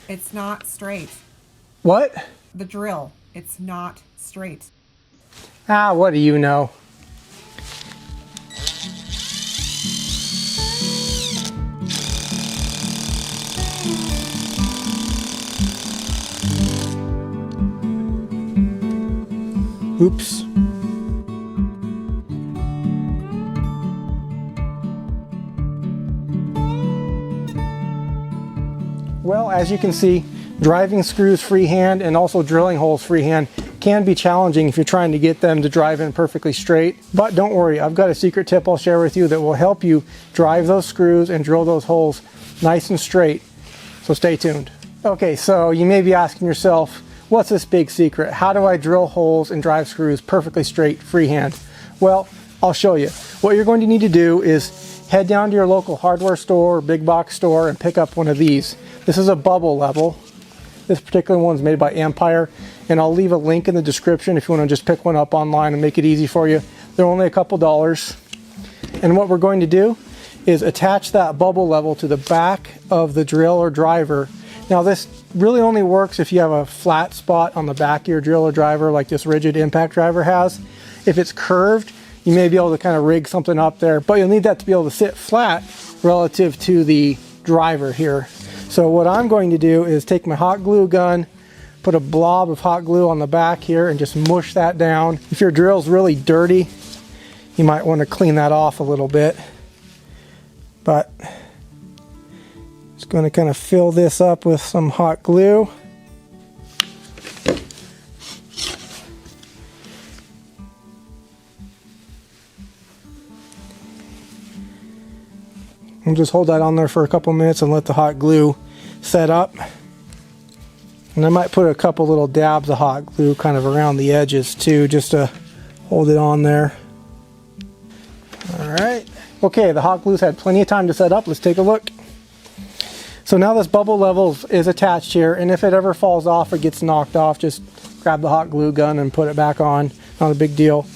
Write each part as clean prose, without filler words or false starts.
It's not straight. What? The drill. It's not straight. Ah, what do you know? Oops. Well, as you can see, driving screws freehand and also drilling holes freehand can be challenging if you're trying to get them to drive in perfectly straight. But don't worry, I've got a secret tip I'll share with you that will help you drive those screws and drill those holes nice and straight. So stay tuned. Okay, so you may be asking yourself, what's this big secret? How do I drill holes and drive screws perfectly straight freehand? Well, I'll show you. What you're going to need to do is head down to your local hardware store or big box store and pick up one of these. This is a bubble level. This particular one's made by Empire, and I'll leave a link in the description if you want to just pick one up online and make it easy for you. They're only a couple dollars. And what we're going to do is attach that bubble level to the back of the drill or driver. Now this really only works if you have a flat spot on the back of your drill or driver like this Ridgid impact driver has. If it's curved, you may be able to kind of rig something up there, but you'll need that to be able to sit flat relative to the driver here. So what I'm going to do is take my hot glue gun, put a blob of hot glue on the back here and just mush that down. If your drill's really dirty, you might want to clean that off a little bit. But just going to kind of fill this up with some hot glue. And just hold that on there for a couple minutes and let the hot glue set up. And I might put a couple little dabs of hot glue kind of around the edges too, just to hold it on there. All right. Okay, the hot glue's had plenty of time to set up. Let's take a look. So now this bubble level is attached here, and if it ever falls off or gets knocked off, just grab the hot glue gun and put it back on. Not a big deal.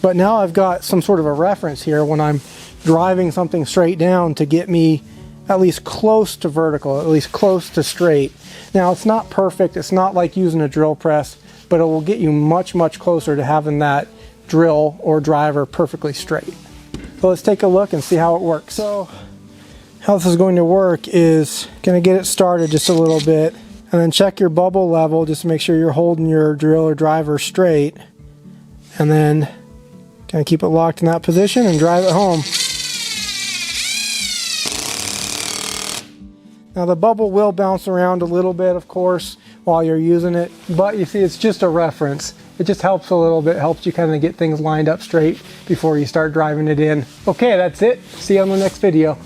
But now I've got some sort of a reference here when I'm driving something straight down to get me at least close to vertical, at least close to straight. Now it's not perfect, it's not like using a drill press, but it will get you much, much closer to having that drill or driver perfectly straight. So let's take a look and see how it works. So how this is going to work is going to get it started just a little bit and then check your bubble level just to make sure you're holding your drill or driver straight, and then kind of keep it locked in that position and drive it home. Now the bubble will bounce around a little bit, of course, while you're using it, but you see it's just a reference. It just helps a little bit, helps you kind of get things lined up straight before you start driving it in. Okay, that's it. See you on the next video.